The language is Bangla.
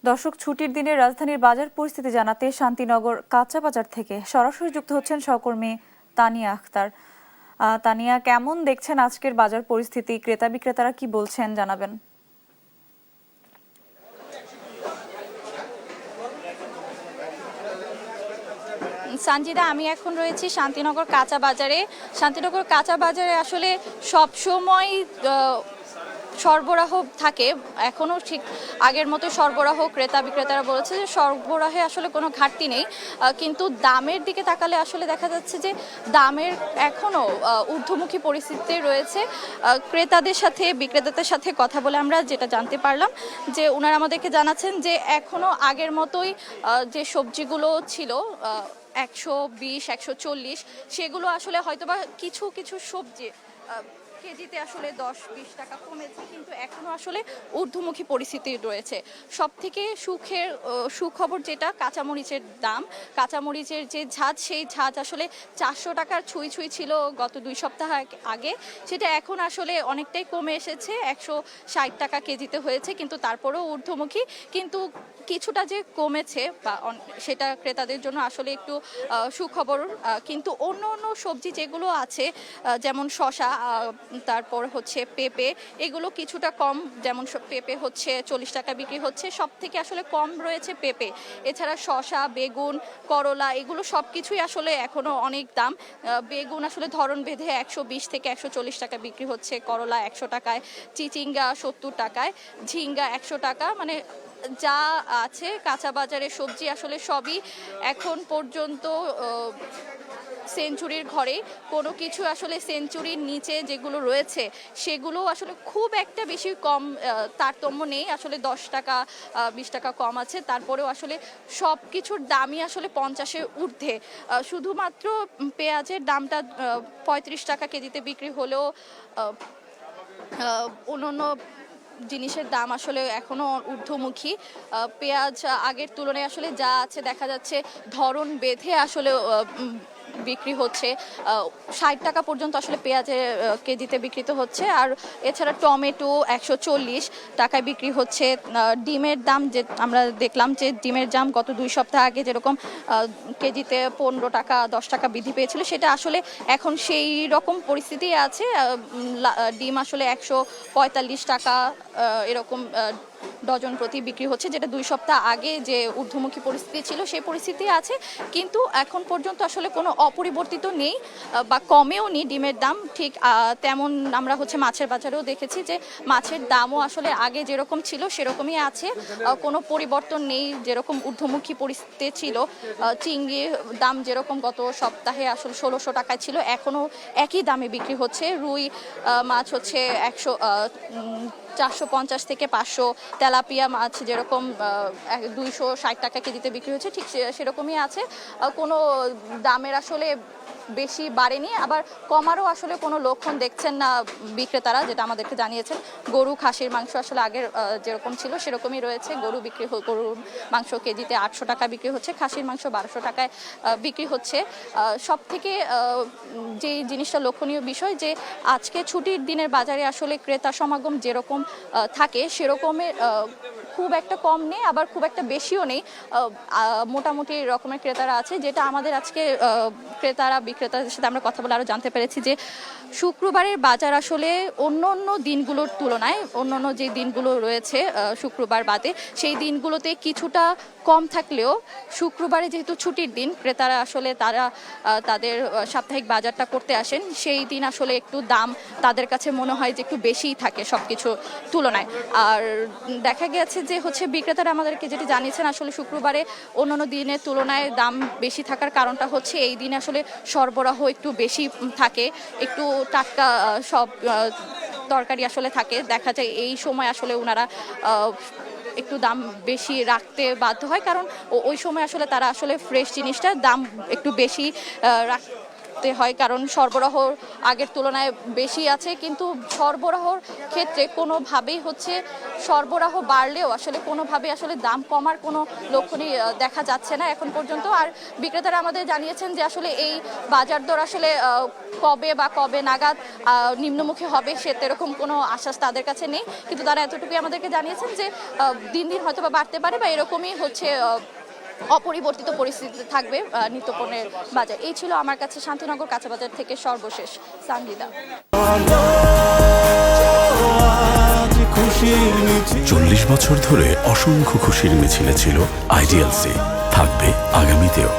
দর্শক, ছুটির দিনে রাজধানীর বাজার পরিস্থিতি জানাতে শান্তিনগর কাঁচা বাজার থেকে সরাসরি যুক্ত হচ্ছেন সহকর্মী তানিয়া আখতার। তানিয়া, কেমন দেখছেন আজকের বাজার পরিস্থিতি? ক্রেতা বিক্রেতারা কি বলছেন জানাবেন। সানজিদা, আমি এখন রয়েছি শান্তিনগর কাঁচা বাজারে। শান্তিনগর কাঁচা বাজারে আসলে সব সময় সরবরাহ থাকে, এখনও ঠিক আগের মতো সরবরাহ। ক্রেতা বিক্রেতারা বলেছে যে সরবরাহে আসলে কোনো ঘাটতি নেই, কিন্তু দামের দিকে তাকালে আসলে দেখা যাচ্ছে যে দামের এখনও ঊর্ধ্বমুখী পরিস্থিতিতে রয়েছে। ক্রেতাদের সাথে বিক্রেতাদের সাথে কথা বলে আমরা যেটা জানতে পারলাম যে ওনারা আমাদেরকে জানাচ্ছেন যে এখনও আগের মতোই যে সবজিগুলো ছিল 120, 140, সেগুলো আসলে হয়তোবা কিছু কিছু সবজি কেজিতে আসলে 10-20 টাকা কমেছে, কিন্তু এখনো আসলে ঊর্ধ্বমুখী পরিস্থিতি রয়েছে। সব থেকে সুখবর যেটা, কাঁচামরিচের দাম, কাঁচামরিচের যে ঝাঁজ, সেই ঝাঁজ আসলে 400 টাকার ছুঁই ছিল গত 2 সপ্তাহ আগে। সেটা এখন আসলে অনেকটাই কমে এসেছে, 160 টাকা কেজিতে হয়েছে, কিন্তু তারপরেও ঊর্ধ্বমুখী। কিন্তু কিছুটা যে কমেছে বা সেটা ক্রেতাদের জন্য আসলে একটু সুখবর। কিন্তু অন্য অন্য সবজি যেগুলো আছে, যেমন শসা, তারপর হচ্ছে পেঁপে, এগুলো কিছুটা কম। যেমন পেঁপে হচ্ছে 40 টাকা বিক্রি হচ্ছে, সব থেকে আসলে কম রয়েছে পেঁপে। এছাড়া শসা, বেগুন, করলা, এগুলো সব কিছুই আসলে এখনো অনেক দাম। বেগুন আসলে ধরন ভেদে 120 থেকে 140 টাকা বিক্রি হচ্ছে, করলা 100 টাকায়, চিচিঙ্গা 70 টাকায়, ঝিঙ্গা 100 টাকা। মানে যা আছে কাঁচা বাজারে সবজি আসলে সবই এখন পর্যন্ত সেঞ্চুরির ঘরে। কোনো কিছু আসলে সেঞ্চুরির নিচে যেগুলো রয়েছে সেগুলো আসলে খুব একটা বেশি কম তারতম্য নেই, আসলে 10 টাকা 20 টাকা কম আছে। তারপরেও আসলে সব কিছুর দামই আসলে 50-এর ঊর্ধ্বে। শুধুমাত্র পেঁয়াজের দামটা 35 টাকা কেজিতে বিক্রি হলেও অন্যান্য জিনিসের দাম আসলে এখনো ঊর্ধ্বমুখী। পেঁয়াজ আগের তুলনায় আসলে যা আছে দেখা যাচ্ছে ধরন বেঁধে আসলে বিক্রি হচ্ছে। 60 টাকা পর্যন্ত আসলে পেঁয়াজের কেজিতে বিক্রিত হচ্ছে। আর এছাড়া টমেটো 140 টাকায় বিক্রি হচ্ছে। ডিমের দাম যে আমরা দেখলাম যে ডিমের দাম গত 2 সপ্তাহ আগে যেরকম কেজিতে 15 টাকা 10 টাকা বৃদ্ধি পেয়েছিল, সেটা আসলে এখন সেই রকম পরিস্থিতি আছে। ডিম আসলে 145 টাকা এরকম ডজন প্রতি বিক্রি হচ্ছে, যেটা 2 সপ্তাহ আগে যে ঊর্ধ্বমুখী পরিস্থিতি ছিল সেই পরিস্থিতি আছে। কিন্তু এখন পর্যন্ত আসলে কোনো অপরিবর্তিত নেই বা কমেও নেই ডিমের দাম। ঠিক তেমন আমরা মাছের বাজারেও দেখেছি যে মাছের দামও আসলে আগে যেরকম ছিল সেরকমই আছে, কোনো পরিবর্তন নেই। যেরকম ঊর্ধ্বমুখী পরিস্থিতি ছিল, চিংড়ির দাম যেরকম গত সপ্তাহে আসলে 1600 টাকায় ছিল, এখনও একই দামে বিক্রি হচ্ছে। রুই মাছ হচ্ছে 450 থেকে 500, তেলাপিয়া মাছ যেরকম 260 টাকা কেজিতে বিক্রি হচ্ছে, ঠিক সেরকমই আছে। কোনো দামের আসলে বেশি বাড়েনি, আবার কমারও আসলে কোনো লক্ষণ দেখছেন না বিক্রেতারা, যেটা আমাদেরকে জানিয়েছেন। গরু, খাসির মাংস আসলে আগের যেরকম ছিল সেরকমই রয়েছে। গরুর মাংস কেজিতে 800 টাকা বিক্রি হচ্ছে, খাসির মাংস 1200 টাকায় বিক্রি হচ্ছে। সব থেকে যে জিনিসটা লক্ষণীয় বিষয়, যে আজকে ছুটির দিনের বাজারে আসলে ক্রেতা সমাগম যেরকম থাকে সেরকমের খুব একটা কম নেই, আবার খুব একটা বেশিও নেই। মোটামুটি রকমের ক্রেতারা আছে, যেটা আমাদের আজকে ক্রেতারা বিক্রেতাদের সাথে আমরা কথা বলে আরও জানতে পেরেছি যে শুক্রবারের বাজার আসলে অন্য অন্য দিনগুলোর তুলনায়, অন্য অন্য যে দিনগুলো রয়েছে শুক্রবার বাদে, সেই দিনগুলোতে কিছুটা কম থাকলেও শুক্রবারে যেহেতু ছুটির দিন, ক্রেতারা আসলে তাদের সাপ্তাহিক বাজারটা করতে আসেন, সেই দিন আসলে একটু দাম তাদের কাছে মনে হয় যে একটু বেশিই থাকে সব কিছু তুলনায়। আর দেখা গেছে যে বিক্রেতারা আমাদেরকে যেটি জানিয়েছেন, আসলে শুক্রবারে অন্যান্য দিনের তুলনায় দাম বেশি থাকার কারণটা হচ্ছে এই দিনে আসলে সরবরাহ একটু বেশি থাকে, একটু টাটকা সব তরকারি আসলে থাকে। দেখা যায় এই সময় আসলে ওনারা একটু দাম বেশি রাখতে বাধ্য হয়, কারণ ওই সময় আসলে তারা আসলে ফ্রেশ জিনিসটা দাম একটু বেশি করতে হয়, কারণ সরবরাহ আগের তুলনায় বেশি আছে, কিন্তু সরবরাহর ক্ষেত্রে কোনোভাবেই হচ্ছে সরবরাহ বাড়লেও আসলে কোনোভাবে আসলে দাম কমার কোনো লক্ষণই দেখা যাচ্ছে না এখন পর্যন্ত। আর বিক্রেতারা আমাদের জানিয়েছেন যে আসলে এই বাজার দর আসলে কবে নাগাদ নিম্নমুখী হবে সেরকম কোনো আশ্বাস তাদের কাছে নেই, কিন্তু তারা এতটুকুই আমাদেরকে জানিয়েছেন যে দিন দিন হয়তো বা বাড়তে পারে বা এরকমই হচ্ছে অপরিবর্তিত পরিস্থিতিতে থাকবে নিত্যপণ্যের বাজার। এই ছিল আমার কাছে শান্তিনগর কাঁচা বাজার থেকে সর্বশেষ সানজিদা। 40 বছর ধরে অসংখ্য খুশির মিছিলে ছিল আইডিএলসি, থাকবে আগামীতেও।